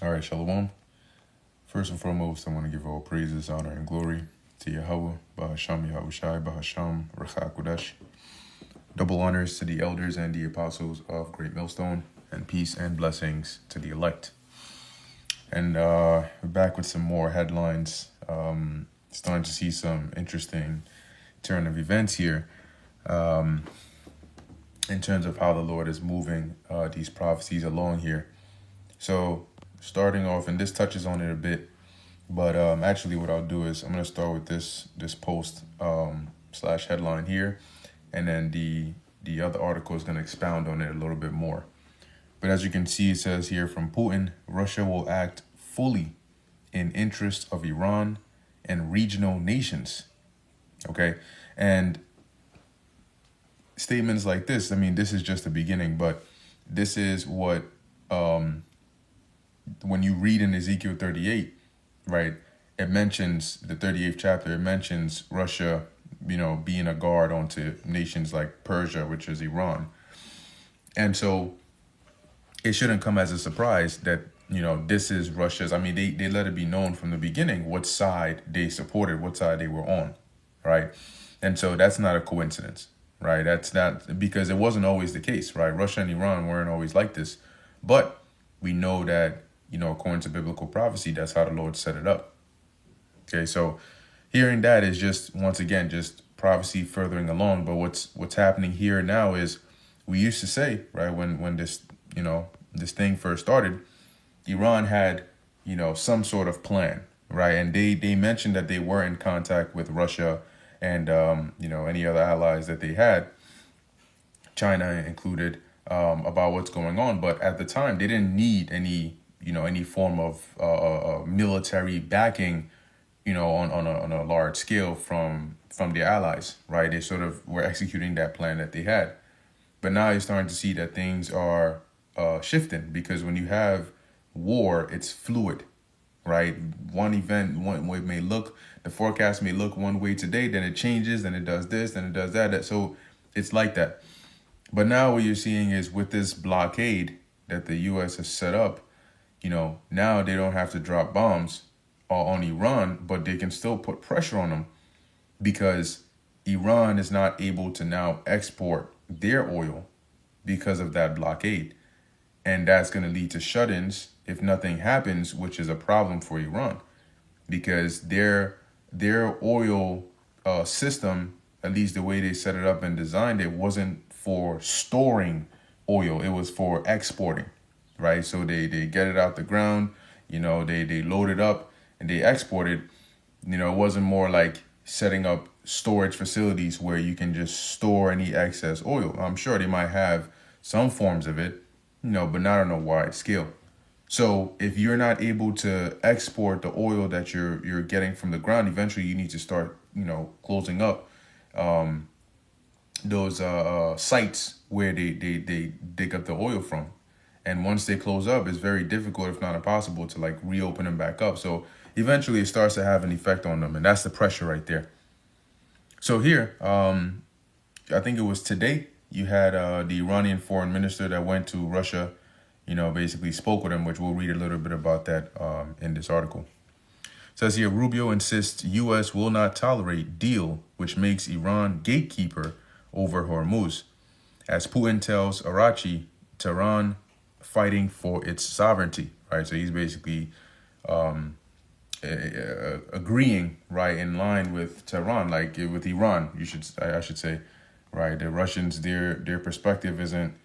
All right, Shalom. First and foremost, I want to give all praises, honor, and glory to Yahweh, Bahasham Yahushai, Bahasham Rachakudash. Double honors to the elders and the apostles of Great Millstone, and peace and blessings to the elect. And we're back with some more headlines. Starting to see some interesting turn of events here in terms of how the Lord is moving these prophecies along here. So starting off, and this touches on it a bit, but actually what I'll do is I'm going to start with this post slash headline here, and then the other article is going to expound on it a little bit more. But as you can see, it says here from Putin, Russia will act fully in interest of Iran and regional nations. Okay. And statements like this, I mean, this is just the beginning, but this is what, when you read in Ezekiel 38, right, it mentions the 38th chapter, it mentions Russia, being a guard onto nations like Persia, which is Iran. And so it shouldn't come as a surprise that, this is Russia's. I mean, they let it be known from the beginning what side they supported, what side they were on, right? And so that's not a coincidence, right? That's not, because it wasn't always the case, right? Russia and Iran weren't always like this. But we know that, according to biblical prophecy, that's how the Lord set it up. Okay, so hearing that is just, once again, just prophecy furthering along. But what's happening here now is, we used to say, right, when this, this thing first started, Iran had, some sort of plan, right? And they mentioned that they were in contact with Russia and, any other allies that they had, China included, about what's going on. But at the time, they didn't need any form of military backing, on a large scale from the allies, right? They sort of were executing that plan that they had. But now you're starting to see that things are shifting, because when you have war, it's fluid, right? One event, one way may look, the forecast may look one way today, then it changes, then it does this, then it does that. So it's like that. But now what you're seeing is, with this blockade that the U.S. has set up, now they don't have to drop bombs on Iran, but they can still put pressure on them, because Iran is not able to now export their oil because of that blockade. And that's going to lead to shut-ins if nothing happens, which is a problem for Iran, because their oil system, at least the way they set it up and designed it, wasn't for storing oil. It was for exporting, right? So they get it out the ground, they load it up and they export it. It wasn't more like setting up storage facilities where you can just store any excess oil. I'm sure they might have some forms of it, but not on a wide scale. So if you're not able to export the oil that you're getting from the ground, eventually you need to start, closing up those sites where they dig up the oil from. And once they close up, it's very difficult, if not impossible, to reopen them back up. So eventually it starts to have an effect on them, and that's the pressure right there. So here, I think it was today, you had the Iranian foreign minister that went to Russia, basically spoke with him, which we'll read a little bit about that in this article. It says here, Rubio insists U.S. will not tolerate deal which makes Iran gatekeeper over Hormuz, as Putin tells Arachi, Tehran fighting for its sovereignty, right? So he's basically agreeing, right, in line with Tehran, like with Iran, I should say, right? The Russians, their perspective isn't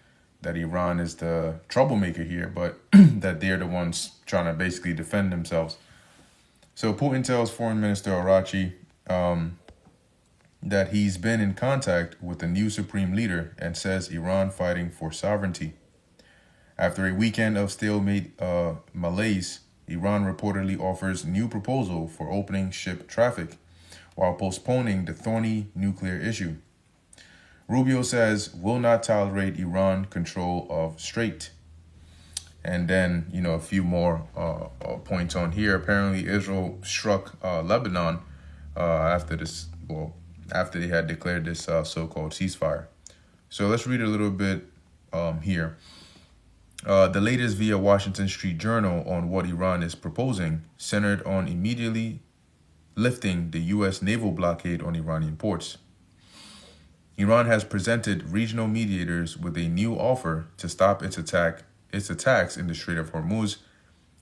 that Iran is the troublemaker here, but that they're the ones trying to basically defend themselves. So Putin tells Foreign Minister Arachi that he's been in contact with the new supreme leader and says Iran fighting for sovereignty. After a weekend of stalemate malaise, Iran reportedly offers new proposal for opening ship traffic while postponing the thorny nuclear issue. Rubio says will not tolerate Iran control of Strait. And then, a few more points on here. Apparently, Israel struck Lebanon after they had declared this so-called ceasefire. So let's read a little bit here. The latest via Washington Street Journal on what Iran is proposing centered on immediately lifting the U.S. naval blockade on Iranian ports. Iran has presented regional mediators with a new offer to stop its attacks in the Strait of Hormuz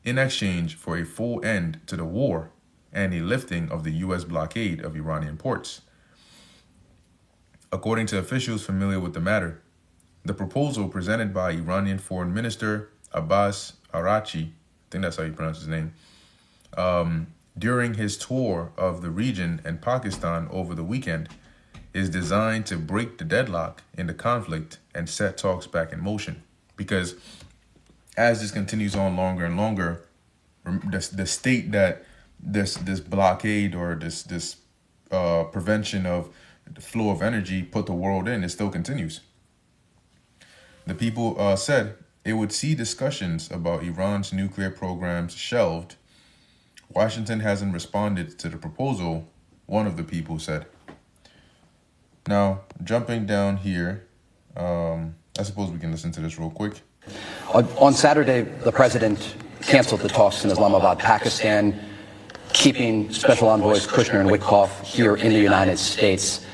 in exchange for a full end to the war and a lifting of the U.S. blockade of Iranian ports. According to officials familiar with the matter, the proposal presented by Iranian Foreign Minister Abbas Araghchi, I think that's how you pronounce his name, during his tour of the region and Pakistan over the weekend, is designed to break the deadlock in the conflict and set talks back in motion. Because as this continues on longer and longer, the state that this blockade or this prevention of the flow of energy put the world in, it still continues. The people said it would see discussions about Iran's nuclear programs shelved. Washington hasn't responded to the proposal, one of the people said. Now, jumping down here, I suppose we can listen to this real quick. On Saturday, the president canceled the talks in Islamabad, Pakistan, keeping Special Envoys Kushner and Witkoff here in the United States.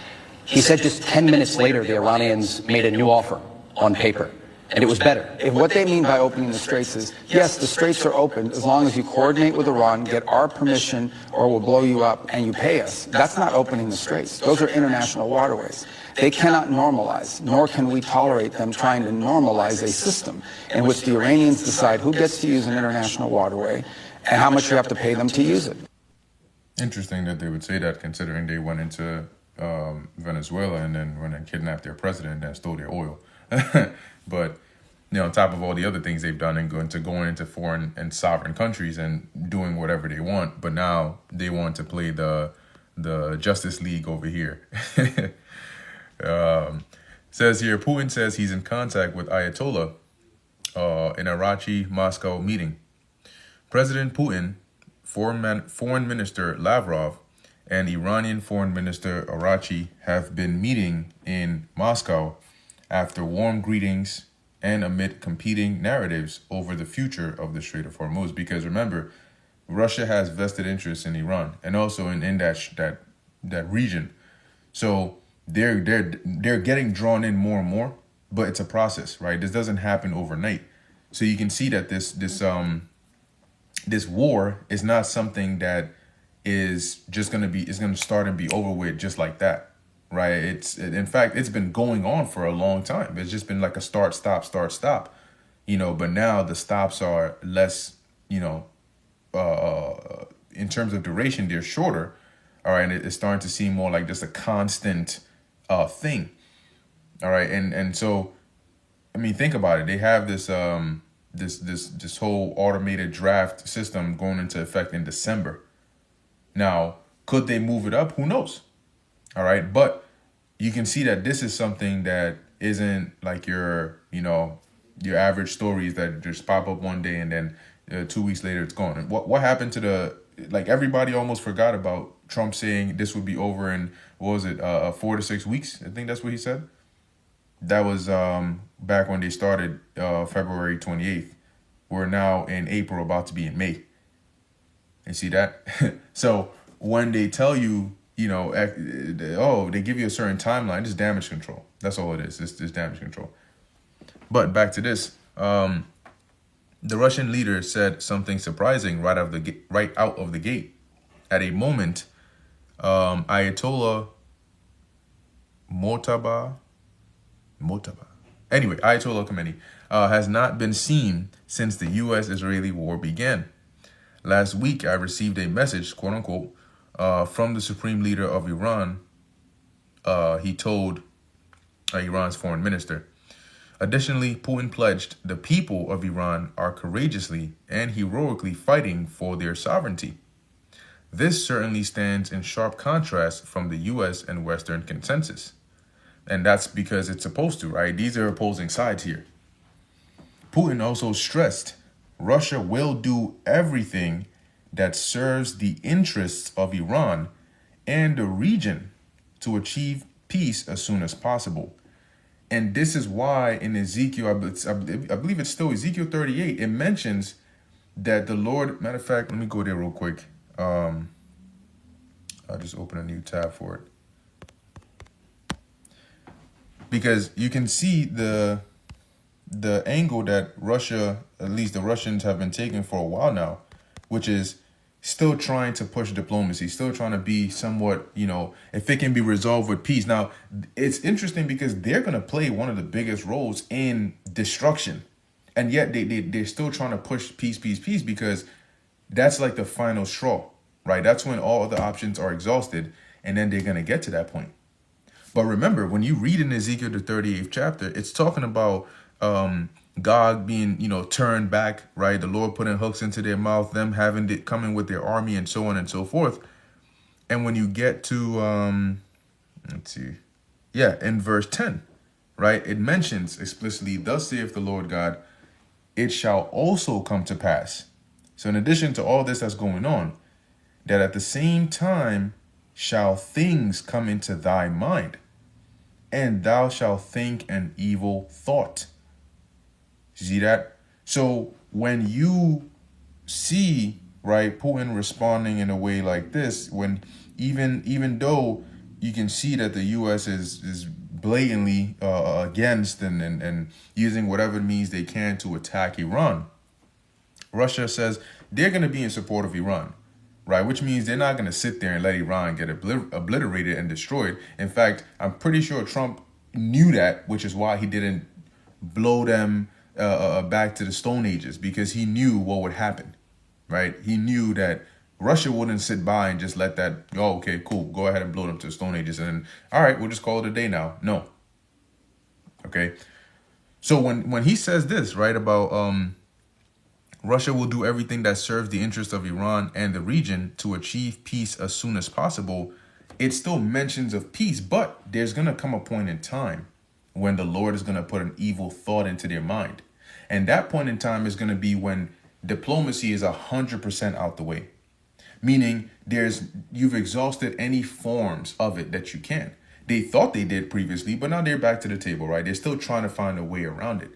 He said just 10 minutes later, the Iranians made a new offer on paper, and it was better. If what they mean by opening the straits is, yes, the straits are open as long as you coordinate with Iran, get our permission, or we'll blow you up, and you pay us. That's not opening the straits. Those are international waterways. They cannot normalize, nor can we tolerate them trying to normalize a system in which the Iranians decide who gets to use an international waterway and how much you have to pay them to use it. Interesting that they would say that, considering they went into Venezuela and then went and kidnapped their president and stole their oil. But on top of all the other things they've done and going into foreign and sovereign countries and doing whatever they want, but now they want to play the Justice League over here. Says here, Putin says he's in contact with Ayatollah in Araghchi, Moscow meeting. President Putin, Foreign Minister Lavrov, and Iranian Foreign Minister Araghchi have been meeting in Moscow after warm greetings and amid competing narratives over the future of the Strait of Hormuz. Because remember, Russia has vested interests in Iran and also in that region. So they're getting drawn in more and more, but it's a process, right? This doesn't happen overnight. So you can see that this war is not something that is just going to start and be over with just like that, right? In fact, it's been going on for a long time. It's just been like a start, stop, but now the stops are less, in terms of duration, they're shorter. All right. And it's starting to seem more like just a constant thing. All right. And so, I mean, think about it. They have this this whole automated draft system going into effect in December. Now, could they move it up? Who knows? All right. But you can see that this is something that isn't like your average stories that just pop up one day and then 2 weeks later it's gone. And what happened to everybody almost forgot about Trump saying this would be over in, 4 to 6 weeks? I think that's what he said. That was back when they started February 28th. We're now in April, about to be in May. You see that? So when they tell you, they give you a certain timeline, it's damage control. That's all it is. It's damage control. But back to this. The Russian leader said something surprising right out of the gate. At a moment, Ayatollah Ayatollah Khamenei has not been seen since the U.S.-Israeli war began. Last week, I received a message, quote unquote, from the supreme leader of Iran. He told Iran's foreign minister. Additionally, Putin pledged the people of Iran are courageously and heroically fighting for their sovereignty. This certainly stands in sharp contrast from the U.S. and Western consensus. And that's because it's supposed to, right? These are opposing sides here. Putin also stressed Russia will do everything that serves the interests of Iran and the region to achieve peace as soon as possible. And this is why in Ezekiel, I believe it's still Ezekiel 38, it mentions that the Lord, matter of fact, let me go there real quick. I'll just open a new tab for it. Because you can see the angle that Russia, at least the Russians, have been taking for a while now, which is still trying to push diplomacy, still trying to be somewhat, if it can be resolved with peace. Now, it's interesting because they're going to play one of the biggest roles in destruction. And yet they're still trying to push peace, because that's like the final straw, right? That's when all other options are exhausted, and then they're going to get to that point. But remember, when you read in Ezekiel, the 38th chapter, it's talking about God being, turned back, right? The Lord putting hooks into their mouth, them having it coming with their army and so on and so forth. And when you get to, let's see. Yeah, in verse 10, right? It mentions explicitly, thus saith the Lord God, it shall also come to pass. So in addition to all this that's going on, that at the same time shall things come into thy mind, and thou shalt think an evil thought. See that? So when you see, right, Putin responding in a way like this, when even though you can see that the U.S. is blatantly against and using whatever means they can to attack Iran, Russia says they're going to be in support of Iran, right? Which means they're not going to sit there and let Iran get obliterated and destroyed. In fact, I'm pretty sure Trump knew that, which is why he didn't blow them back to the Stone Ages, because he knew what would happen, right? He knew that Russia wouldn't sit by and just let that, oh, okay, cool, go ahead and blow them to the Stone Ages, and then, all right, we'll just call it a day now. No. Okay. So when he says this, right, about Russia will do everything that serves the interest of Iran and the region to achieve peace as soon as possible, it still mentions of peace, but there's going to come a point in time when the Lord is going to put an evil thought into their mind. And that point in time is going to be when diplomacy is 100% out the way. Meaning you've exhausted any forms of it that you can. They thought they did previously, but now they're back to the table, right? They're still trying to find a way around it.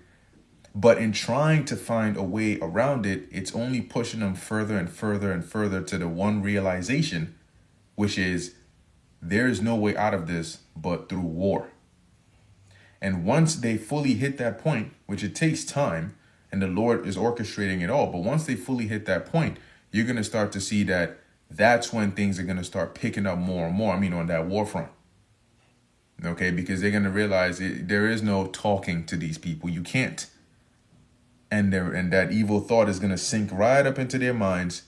But in trying to find a way around it, it's only pushing them further and further and further to the one realization, which is there is no way out of this but through war. And once they fully hit that point, which it takes time, and the Lord is orchestrating it all, but once they fully hit that point, you're going to start to see that that's when things are going to start picking up more and more. I mean, on that war front. Okay, because they're going to realize there is no talking to these people. You can't. And that evil thought is going to sink right up into their minds,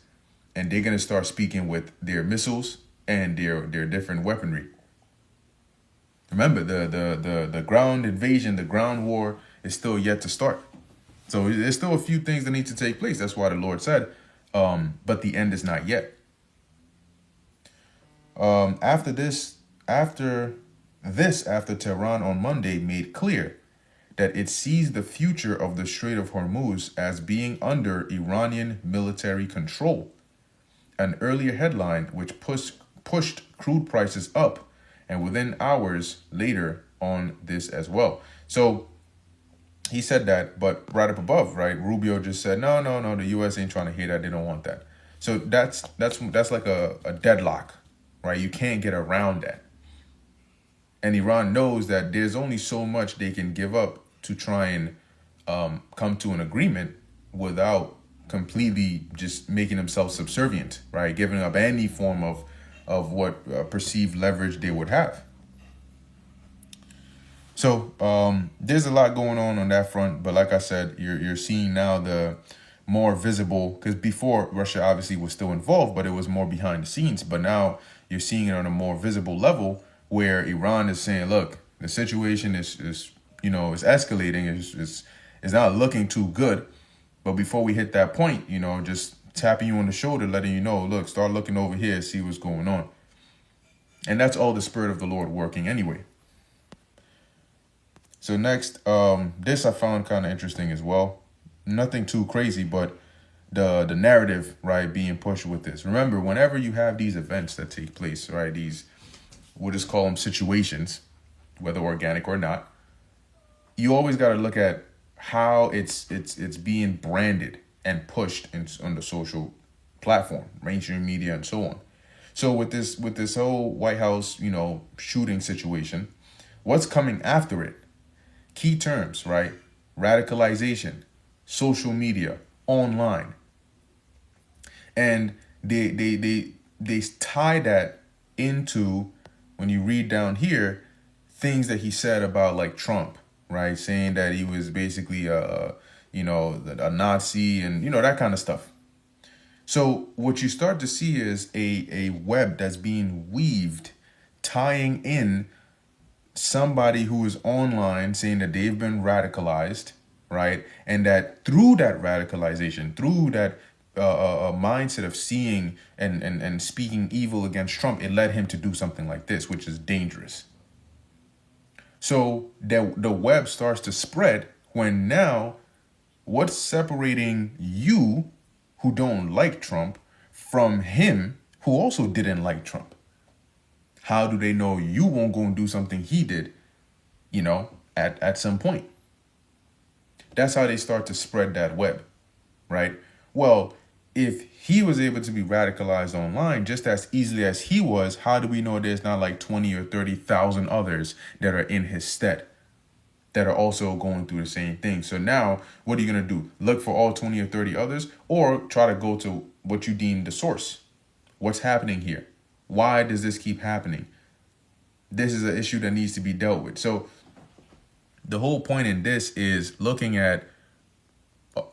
and they're going to start speaking with their missiles and their different weaponry. Remember, the ground invasion, the ground war is still yet to start. So there's still a few things that need to take place. That's why the Lord said, but the end is not yet. After Tehran on Monday made clear that it sees the future of the Strait of Hormuz as being under Iranian military control. An earlier headline which pushed crude prices up, and within hours later on this as well. So he said that, but right up above, right, Rubio just said, no, the U.S. ain't trying to hear that. They don't want that. So that's like a deadlock, right? You can't get around that. And Iran knows that there's only so much they can give up to try and come to an agreement without completely just making themselves subservient, right? Giving up any form of what perceived leverage they would have. So there's a lot going on that front. But like I said, you're seeing now the more visible, because before Russia obviously was still involved, but it was more behind the scenes. But now you're seeing it on a more visible level where Iran is saying, look, the situation is escalating. It's not looking too good. But before we hit that point, just tapping you on the shoulder, letting you know, look, start looking over here, see what's going on. And that's all the Spirit of the Lord working anyway. So next, this I found kind of interesting as well. Nothing too crazy, but the narrative, right, being pushed with this. Remember, whenever you have these events that take place, right, we'll just call them situations, whether organic or not, you always got to look at how it's being branded and pushed on the social platform, mainstream media, and so on. So with this whole White House, shooting situation, what's coming after it? Key terms, right? Radicalization, social media, online, and they tie that into, when you read down here, things that he said about like Trump, right? Saying that he was basically a Nazi and that kind of stuff. So what you start to see is a web that's being weaved, tying in somebody who is online saying that they've been radicalized, right? And that through that radicalization, through that mindset of seeing and speaking evil against Trump, it led him to do something like this, which is dangerous. So the web starts to spread when now what's separating you, who don't like Trump, from him, who also didn't like Trump? How do they know you won't go and do something he did, at some point? That's how they start to spread that web, right? Well, if he was able to be radicalized online just as easily as he was, how do we know there's not like 20 or 30,000 others that are in his stead that are also going through the same thing? So now what are you going to do? Look for all 20 or 30 others, or try to go to what you deem the source? What's happening here? Why does this keep happening? This is an issue that needs to be dealt with. So the whole point in this is looking at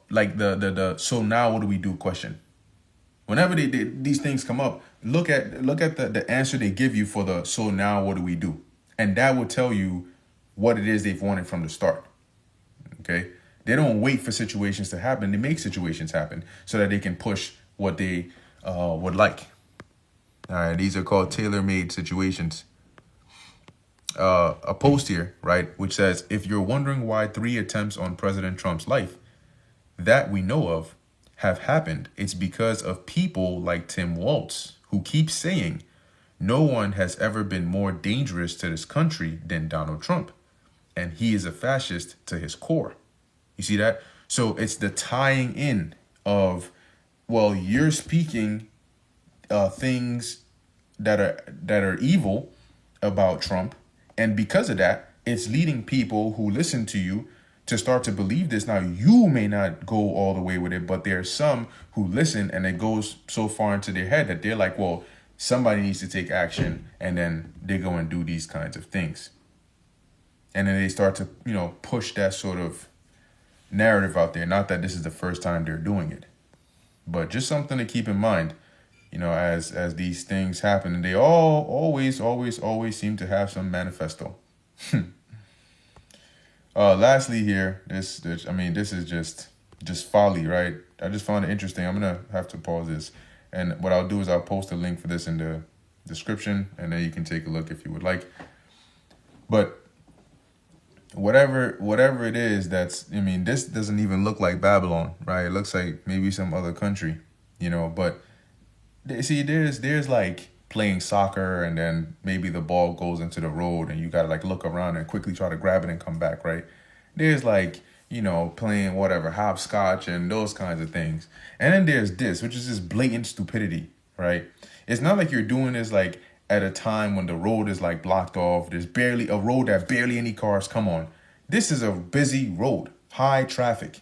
like the so now what do we do question. Whenever these things come up, look at the answer they give you for the so now what do we do? And that will tell you what it is they've wanted from the start. Okay? They don't wait for situations to happen. They make situations happen so that they can push what they would like. All right, these are called tailor-made situations. A post here, right, which says, if you're wondering why 3 attempts on President Trump's life that we know of have happened, it's because of people like Tim Waltz, who keep saying no one has ever been more dangerous to this country than Donald Trump. And he is a fascist to his core. You see that? So it's the tying in of, well, you're speaking things that are evil about Trump, and because of that, it's leading people who listen to you to start to believe this. Now, you may not go all the way with it, but there are some who listen, and it goes so far into their head that they're like, well, somebody needs to take action, and then they go and do these kinds of things. And then they start to, push that sort of narrative out there. Not that this is the first time they're doing it, but just something to keep in mind, as these things happen. And they always seem to have some manifesto. Lastly here, this is just folly, right? I just found it interesting. I'm going to have to pause this. And what I'll do is I'll post a link for this in the description, and then you can take a look if you would like. But whatever it is, this doesn't even look like Babylon, right? It looks like maybe some other country, but see, there's like playing soccer, and then maybe the ball goes into the road and you got to like look around and quickly try to grab it and come back, right? There's like, playing whatever, hopscotch and those kinds of things. And then there's this, which is just blatant stupidity, right? It's not like you're doing this like at a time when the road is like blocked off. There's barely a road that barely any cars come on. This is a busy road, high traffic.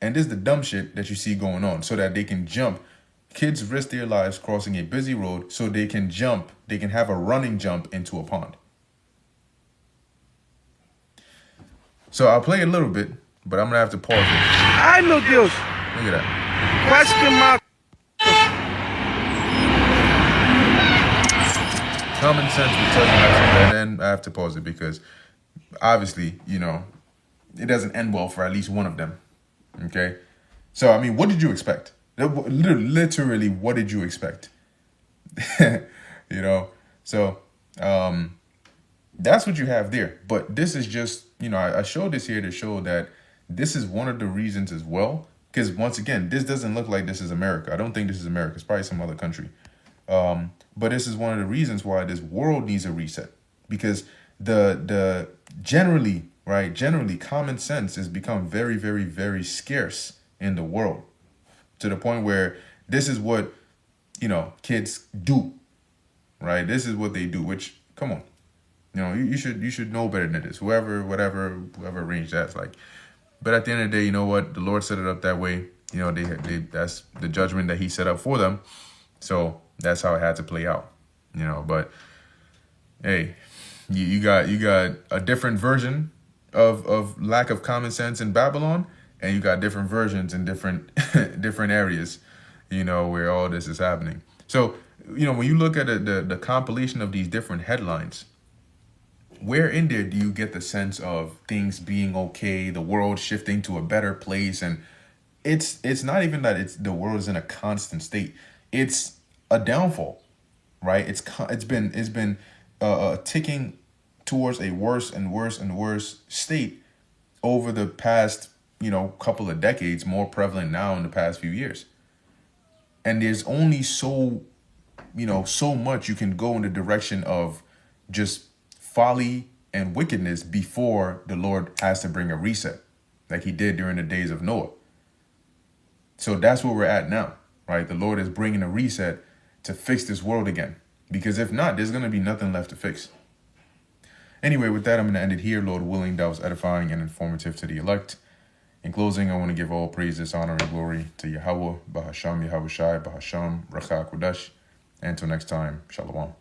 And this is the dumb shit that you see going on, so that they can jump. Kids risk their lives crossing a busy road so they can jump. They can have a running jump into a pond. So I'll play a little bit, but I'm going to have to pause it. I know Dios. Look at that. Question mark. Common sense will tell you not to, and then I have to pause it because obviously, it doesn't end well for at least one of them. Okay? So, what did you expect? Literally, what did you expect? So that's what you have there. But this is just, I showed this here to show that this is one of the reasons as well. Because once again, this doesn't look like this is America. I don't think this is America. It's probably some other country. But this is one of the reasons why this world needs a reset. Because the generally right? Generally, common sense has become very, very, very scarce in the world, to the point where this is what, kids do, right? This is what they do, which, come on, you should know better than this. Whoever arranged that's like, but at the end of the day, you know what? The Lord set it up that way. They that's the judgment that he set up for them. So that's how it had to play out, but hey, you got a different version of lack of common sense in Babylon, and you got different versions in different different areas, where all this is happening. So, when you look at the compilation of these different headlines, where in there do you get the sense of things being okay, the world shifting to a better place? And it's not even that the world is in a constant state. It's a downfall, right? It's been ticking towards a worse and worse and worse state over the past, couple of decades, more prevalent now in the past few years. And there's only so much you can go in the direction of just folly and wickedness before the Lord has to bring a reset, like he did during the days of Noah. So that's where we're at now, right? The Lord is bringing a reset to fix this world again, because if not, there's going to be nothing left to fix. Anyway, with that, I'm going to end it here. Lord willing, that was edifying and informative to the elect. In closing, I want to give all praises, honor, and glory to Yahweh, Bahasham, Yahweh Shai, Bahasham, Racha Kodesh. Until next time, Shalom.